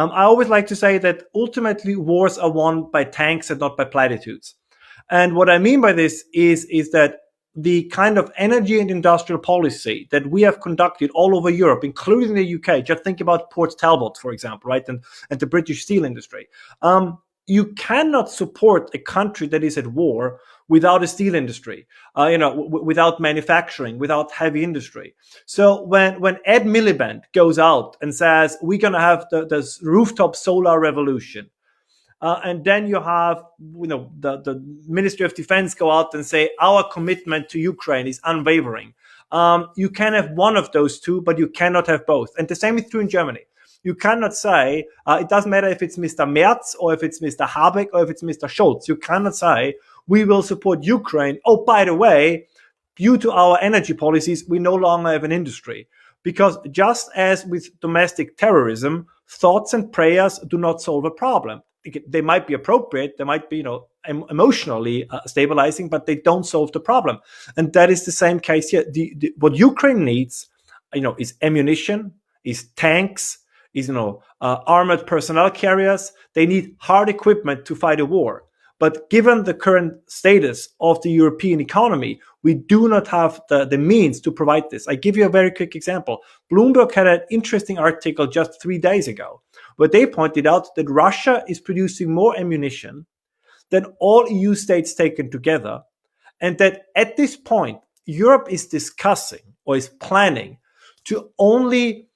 I always like to say that ultimately wars are won by tanks and not by platitudes. And what I mean by this is that the kind of energy and industrial policy that we have conducted all over Europe, including the UK, just think about Port Talbot, for example, right, and the British steel industry. You cannot support a country that is at war without a steel industry, without manufacturing, without heavy industry. So when Ed Miliband goes out and says we're going to have this rooftop solar revolution, and then you have the Ministry of Defense go out and say our commitment to Ukraine is unwavering. You can have one of those two, but you cannot have both. And the same is true in Germany. You cannot say, it doesn't matter if it's Mr. Merz or if it's Mr. Habeck or if it's Mr. Scholz. You cannot say, we will support Ukraine. Oh, by the way, due to our energy policies, we no longer have an industry. Because just as with domestic terrorism, thoughts and prayers do not solve a problem. They might be appropriate, they might be, emotionally stabilizing, but they don't solve the problem. And that is the same case here. What Ukraine needs, is ammunition, is tanks, is armored personnel carriers. They need hard equipment to fight a war. But given the current status of the European economy, we do not have the means to provide this. I give you a very quick example. Bloomberg had an interesting article just 3 days ago, where they pointed out that Russia is producing more ammunition than all EU states taken together, and that at this point, Europe is discussing or is planning to only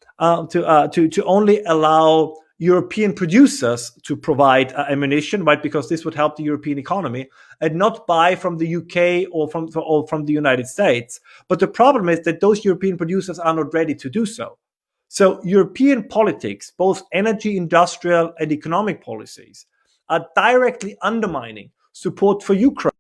allow European producers to provide ammunition, right? Because this would help the European economy, and not buy from the UK or from the United States. But the problem is that those European producers are not ready to do so. So European politics, both energy, industrial, and economic policies, are directly undermining support for Ukraine.